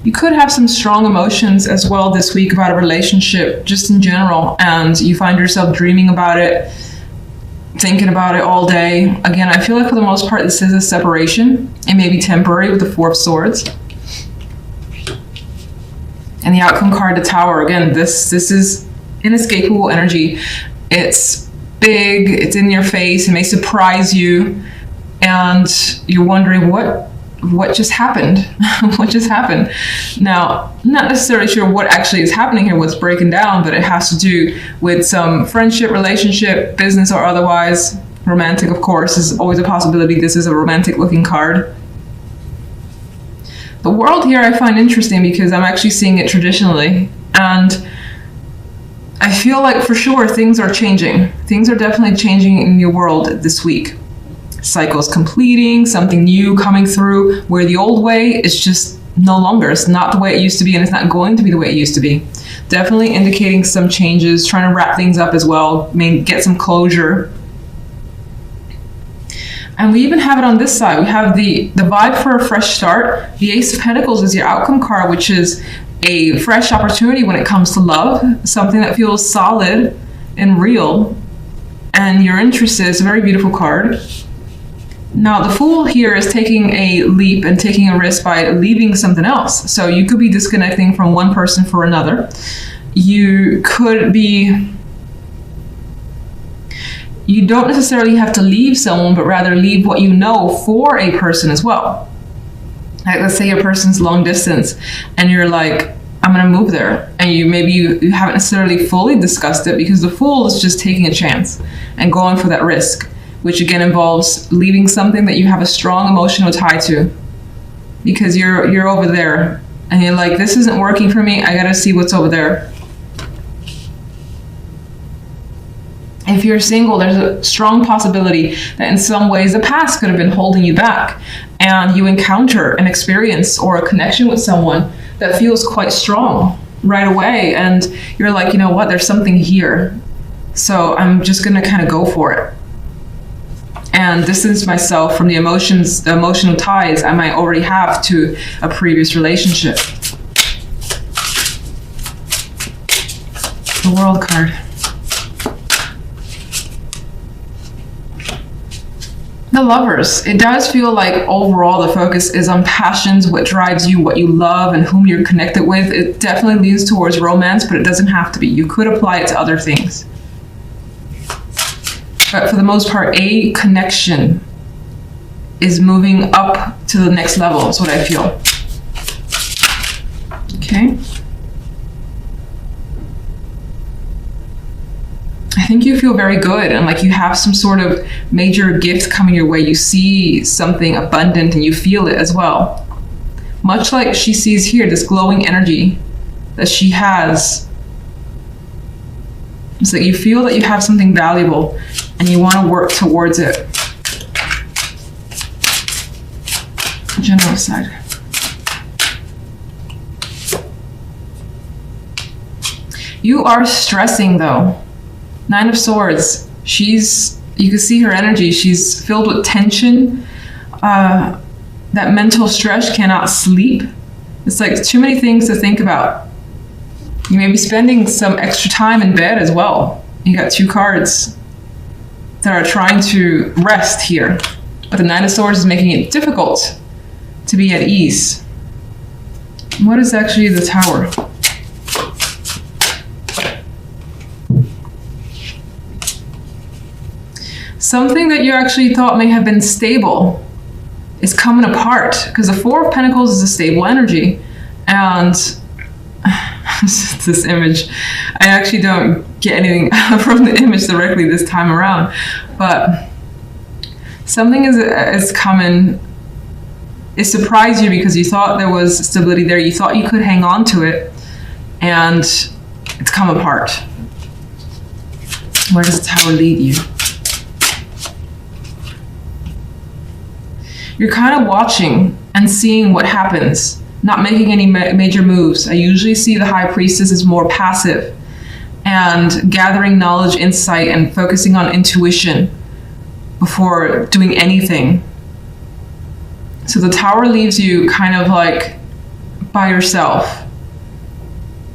You could have some strong emotions as well this week about a relationship, just in general, and you find yourself dreaming about it, thinking about it all day. Again, I feel like for the most part, this is a separation. It may be temporary with the Four of Swords. And the outcome card, the Tower. Again, this is inescapable energy. It's big, it's in your face, it may surprise you, and you're wondering what just happened? What just happened? Now, not necessarily sure what actually is happening here, what's breaking down, but it has to do with some friendship, relationship, business, or otherwise. Romantic, of course, is always a possibility. This is a romantic looking card. The World here I find interesting because I'm actually seeing it traditionally, and I feel like for sure things are changing. Things are definitely changing in your world this week. Cycles completing, something new coming through, where the old way is just no longer. It's not the way it used to be, and it's not going to be the way it used to be. Definitely indicating some changes, trying to wrap things up as well, maybe get some closure. And we even have it on this side. We have the vibe for a fresh start. The Ace of Pentacles is your outcome card, which is a fresh opportunity when it comes to love, something that feels solid and real, and you're interested. It's a very beautiful card. Now, the Fool here is taking a leap and taking a risk by leaving something else. So you could be disconnecting from one person for another. You could be... You don't necessarily have to leave someone, but rather leave what you know for a person as well. Like, let's say a person's long distance and you're like, I'm gonna move there. And you haven't necessarily fully discussed it, because the Fool is just taking a chance and going for that risk, which again involves leaving something that you have a strong emotional tie to, because you're over there and you're like, this isn't working for me, I gotta see what's over there. If you're single, there's a strong possibility that in some ways the past could have been holding you back, and you encounter an experience or a connection with someone that feels quite strong right away, and you're like, you know what, there's something here, so I'm just gonna kind of go for it and distance myself from the emotions, the emotional ties I might already have to a previous relationship. The World card. The Lovers. It does feel like overall the focus is on passions, what drives you, what you love, and whom you're connected with. It definitely leans towards romance, but it doesn't have to be. You could apply it to other things. But for the most part, a connection is moving up to the next level, is what I feel. Okay. I think you feel very good, and like you have some sort of major gift coming your way. You see something abundant and you feel it as well. Much like she sees here, this glowing energy that she has. It's like you feel that you have something valuable and you want to work towards it. General side. You are stressing though. Nine of Swords. You can see her energy. She's filled with tension. That mental stress, cannot sleep. It's like too many things to think about. You may be spending some extra time in bed as well. You got two cards that are trying to rest here. But the Nine of Swords is making it difficult to be at ease. What is actually the Tower? Something that you actually thought may have been stable is coming apart, because the Four of Pentacles is a stable energy. And this image, I actually don't get anything from the image directly this time around, but something is coming. It surprised you because you thought there was stability there. You thought you could hang on to it, and it's come apart. Where does the Tower lead you? You're kind of watching and seeing what happens, not making any major moves. I usually see the High Priestess as more passive and gathering knowledge, insight, and focusing on intuition before doing anything. So the Tower leaves you kind of like by yourself,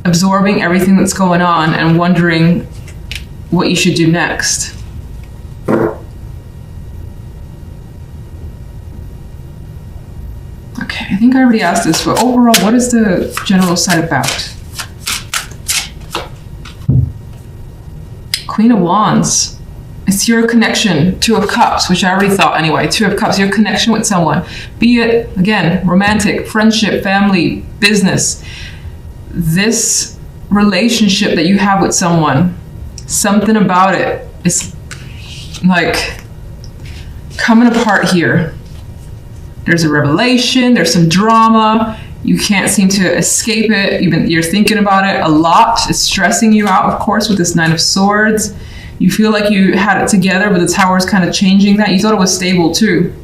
absorbing everything that's going on and wondering what you should do next. Okay, I think I already asked this, but overall, what is the general side about? Queen of Wands. It's your connection. Two of Cups, which I already thought anyway. Two of Cups, your connection with someone. Be it, again, romantic, friendship, family, business. This relationship that you have with someone, something about it is like coming apart here. There's a revelation, there's some drama. You can't seem to escape it. You're thinking about it a lot. It's stressing you out, of course, with this Nine of Swords. You feel like you had it together, but the Tower's kind of changing that. You thought it was stable too.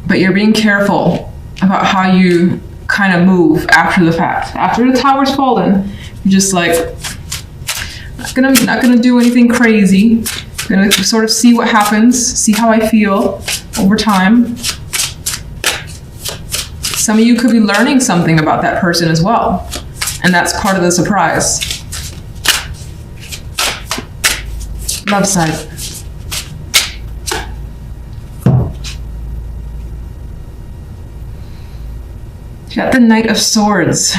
But you're being careful about how you kind of move after the fact. After the Tower's fallen, you're just like, not gonna do anything crazy. I'm gonna sort of see what happens, see how I feel over time. Some of you could be learning something about that person as well. And that's part of the surprise. Love side. You got the Knight of Swords.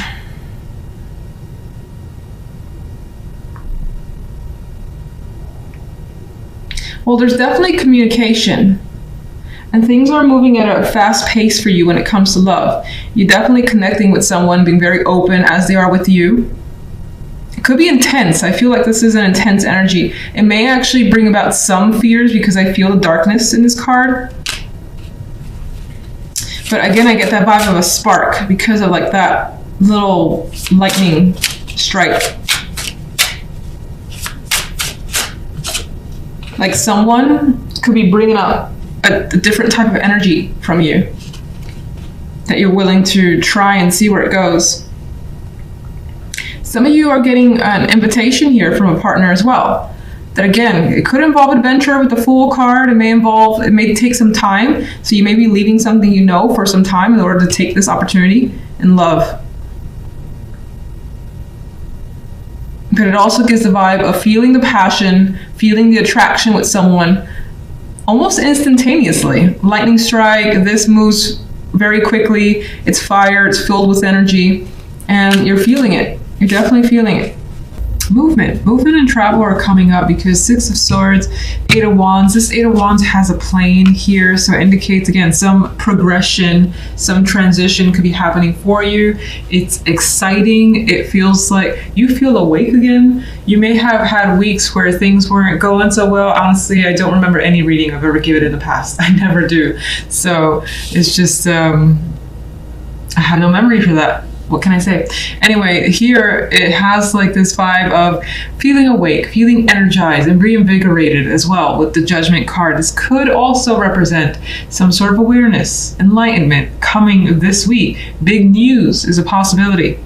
Well, there's definitely communication. And things are moving at a fast pace for you when it comes to love. You're definitely connecting with someone, being very open as they are with you. It could be intense. I feel like this is an intense energy. It may actually bring about some fears because I feel the darkness in this card. But again, I get that vibe of a spark because of like that little lightning strike. Like someone could be bringing up a different type of energy from you that you're willing to try and see where it goes. Some of you are getting an invitation here from a partner as well. That again, it could involve adventure with the Fool card. It may take some time. So you may be leaving something you know for some time in order to take this opportunity in love. But it also gives the vibe of feeling the passion, feeling the attraction with someone almost instantaneously. Lightning strike, this moves very quickly. It's fire, it's filled with energy, and you're feeling it. You're definitely feeling it. Movement and travel are coming up because Six of Swords, Eight of Wands. This Eight of Wands has a plane here, so it indicates again some progression, some transition could be happening for you. It's exciting. It feels like you feel awake again. You may have had weeks where things weren't going so well. Honestly, I don't remember any reading I've ever given in the past. I never do. So it's just I have no memory for that. What can I say? Anyway, here it has like this vibe of feeling awake, feeling energized and reinvigorated as well with the Judgment card. This could also represent some sort of awareness, enlightenment coming this week. Big news is a possibility.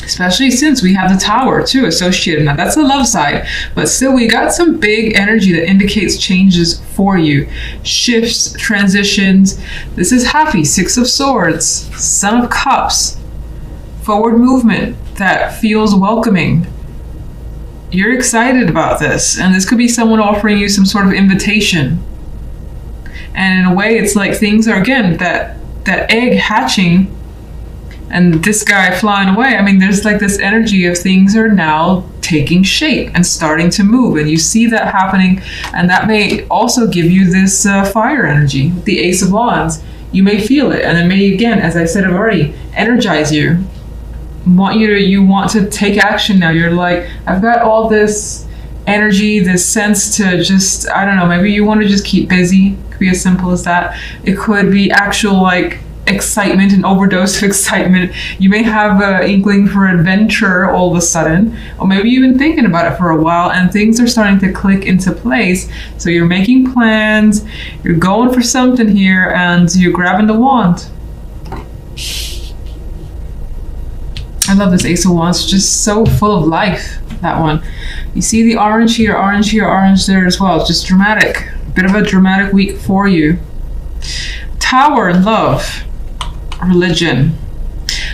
Especially since we have the Tower too associated. Now that's the love side, but still we got some big energy that indicates changes for you. Shifts, transitions. This is happy. Six of Swords, Son of Cups. Forward movement that feels welcoming. You're excited about this, and this could be someone offering you some sort of invitation. And in a way, it's like things are, again, that egg hatching and this guy flying away. I mean, there's like this energy of things are now taking shape and starting to move, and you see that happening, and that may also give you this fire energy. The Ace of Wands, you may feel it, and it may, again, as I said already, energize you. You want to take action now. You're like, I've got all this energy, this sense to just, I don't know, maybe you want to just keep busy. It could be as simple as that. It could be actual like excitement, an overdose of excitement. You may have an inkling for adventure all of a sudden, or maybe you've been thinking about it for a while and things are starting to click into place. So you're making plans, you're going for something here, and you're grabbing the wand. I love this Ace of Wands, just so full of life, that one. You see the orange here, orange there as well. It's just dramatic, bit of a dramatic week for you. Tower, love, religion.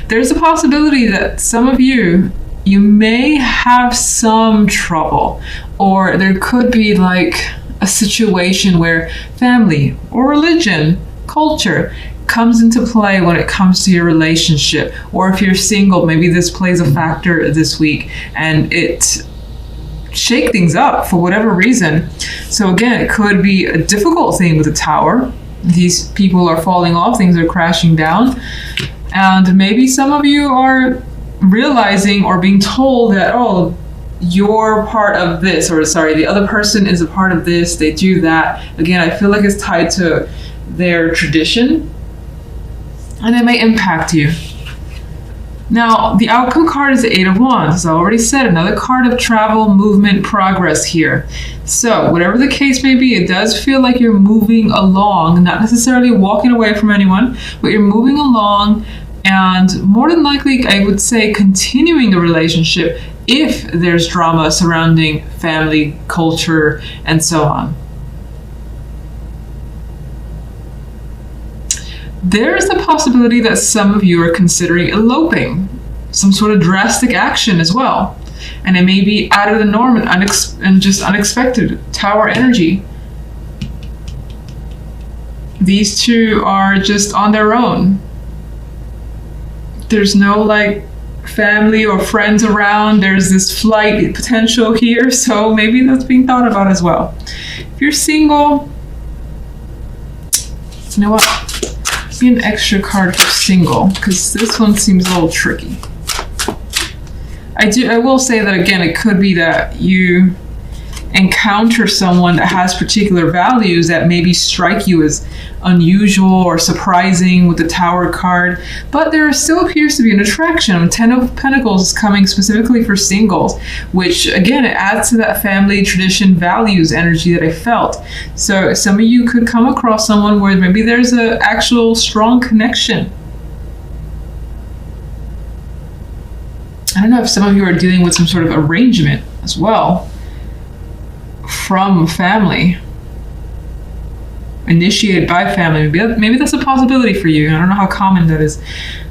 There's a possibility that some of you may have some trouble, or there could be like a situation where family or religion, culture comes into play when it comes to your relationship. Or if you're single, maybe this plays a factor this week and it shake things up for whatever reason. So again, it could be a difficult thing with the Tower. These people are falling off, things are crashing down. And maybe some of you are realizing or being told that, oh, you're part of this, or sorry, the other person is a part of this, they do that. Again, I feel like it's tied to their tradition and it may impact you. Now, the outcome card is the Eight of Wands. As I already said, another card of travel, movement, progress here. So whatever the case may be, it does feel like you're moving along, not necessarily walking away from anyone, but you're moving along and more than likely, I would say, continuing the relationship if there's drama surrounding family, culture, and so on. There's the possibility that some of you are considering eloping, some sort of drastic action as well. And it may be out of the norm and just unexpected. Tower energy. These two are just on their own. There's no like family or friends around. There's this flight potential here, so maybe that's being thought about as well. If you're single, you know what? Be an extra card for single, because this one seems a little tricky. I will say that again, it could be that you encounter someone that has particular values that maybe strike you as unusual or surprising with the Tower card, but there still appears to be an attraction. 10 of Pentacles is coming specifically for singles, which again, it adds to that family, tradition, values energy that I felt. So some of you could come across someone where maybe there's an actual strong connection. I don't know if some of you are dealing with some sort of arrangement as well from family, initiated by family. Maybe that's a possibility for you. I don't know how common that is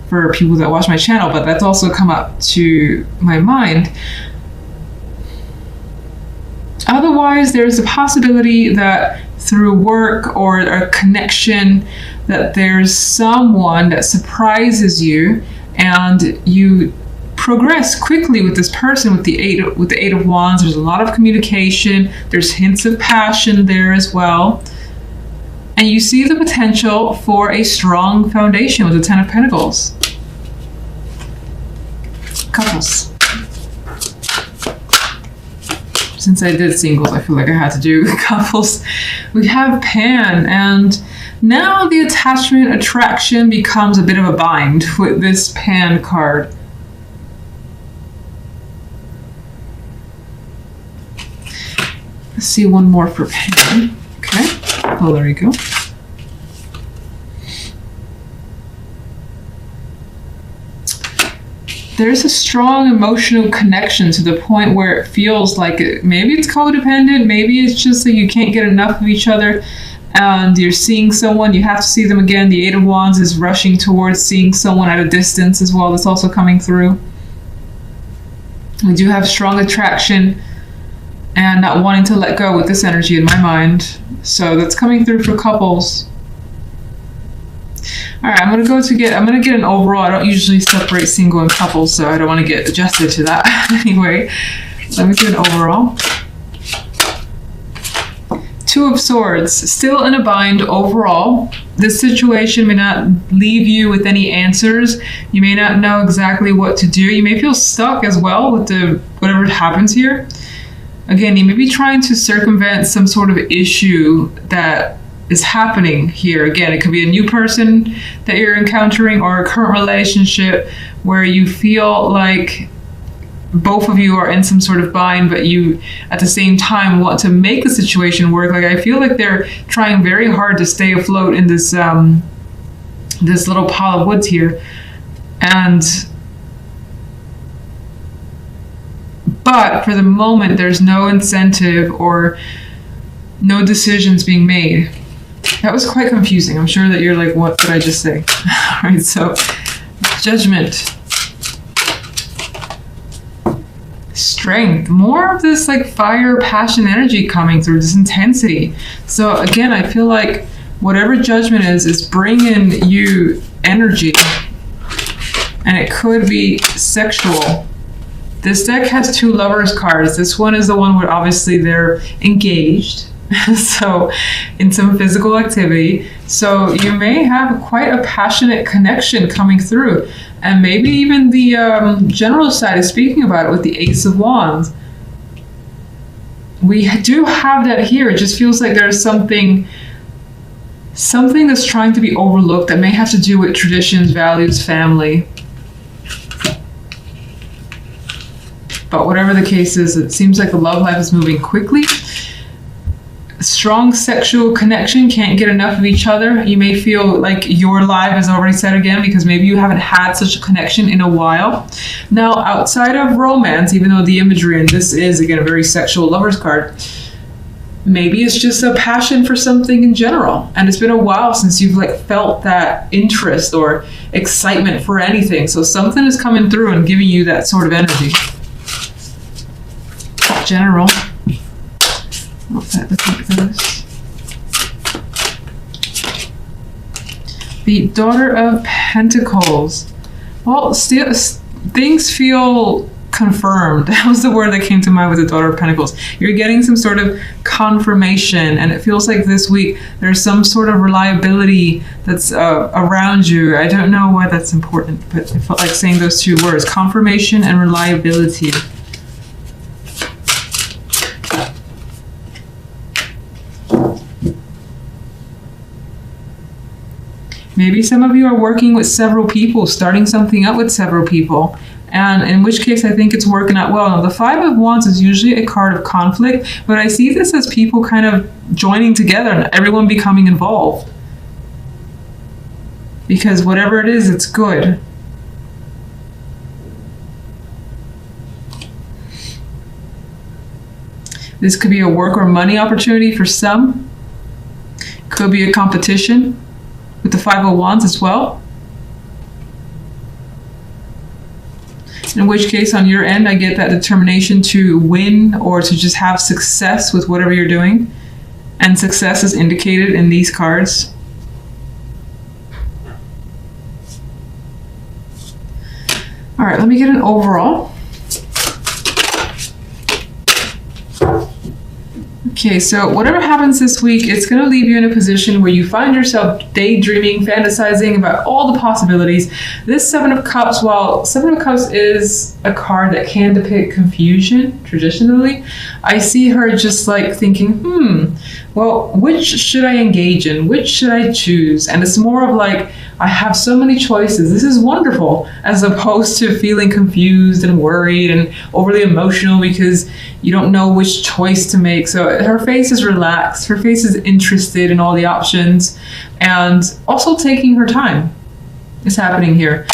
for people that watch my channel, but that's also come up to my mind. Otherwise, there's a possibility that through work or a connection that there's someone that surprises you and you progress quickly with this person with the Eight of Wands. There's a lot of communication. There's hints of passion there as well. And you see the potential for a strong foundation with the 10 of Pentacles. Couples. Since I did singles, I feel like I had to do couples. We have Pan, and now the attachment attraction becomes a bit of a bind with this Pan card. Let's see one more for Pan. Okay. Oh, there you go. There's a strong emotional connection to the point where it feels like maybe it's codependent, maybe it's just that you can't get enough of each other and you're seeing someone, you have to see them again. The Eight of Wands is rushing towards seeing someone at a distance as well. That's also coming through. We do have strong attraction and not wanting to let go with this energy in my mind. So that's coming through for couples. All right, I'm gonna get an overall. I don't usually separate single and couples, so I don't want to get adjusted to that anyway. Let me get an overall. Two of Swords, still in a bind overall. This situation may not leave you with any answers. You may not know exactly what to do. You may feel stuck as well with whatever happens here. Again, you may be trying to circumvent some sort of issue that is happening here. Again, it could be a new person that you're encountering or a current relationship where you feel like both of you are in some sort of bind, but you at the same time want to make the situation work. Like I feel like they're trying very hard to stay afloat in this this little pile of woods here. But for the moment, there's no incentive or No decisions being made. That was quite confusing. I'm sure that you're like, what did I just say? All right, so Judgment. Strength. More of this like fire, passion, energy coming through, this intensity. So again, I feel like whatever Judgment is bringing you energy. And it could be sexual. This deck has 2 Lovers cards. This one is the one where obviously they're engaged. So in some physical activity. So you may have quite a passionate connection coming through. And maybe even the general side is speaking about it with the Ace of Wands. We do have that here. It just feels like there's something that's trying to be overlooked that may have to do with traditions, values, family. But whatever the case is, it seems like the love life is moving quickly. Strong sexual connection, can't get enough of each other. You may feel like your life is already set again because maybe you haven't had such a connection in a while. Now, outside of romance, even though the imagery, and this is again a very sexual Lovers card, maybe it's just a passion for something in general. And it's been a while since you've like felt that interest or excitement for anything. So something is coming through and giving you that sort of energy. General. The Daughter of Pentacles. Well, still, things feel confirmed. That was the word that came to mind with the Daughter of Pentacles. You're getting some sort of confirmation, and it feels like this week there's some sort of reliability that's around you. I don't know why that's important, but I felt like saying those 2 words, confirmation and reliability. Maybe some of you are working with several people, starting something up with several people, and in which case I think it's working out well. Now, the 5 of Wands is usually a card of conflict, but I see this as people kind of joining together and everyone becoming involved. Because whatever it is, it's good. This could be a work or money opportunity for some. Could be a competition. With the 5 of Wands as well. In which case, on your end, I get that determination to win or to just have success with whatever you're doing. And success is indicated in these cards. All right, let me get an overall. Okay, so whatever happens this week, it's going to leave you in a position where you find yourself daydreaming, fantasizing about all the possibilities. This 7 of Cups, while 7 of Cups is a card that can depict confusion traditionally, I see her just like thinking, well, which should I engage in? Which should I choose? And it's more of like, I have so many choices. This is wonderful, as opposed to feeling confused and worried and overly emotional because you don't know which choice to make. So her face is relaxed. Her face is interested in all the options and also taking her time is happening here.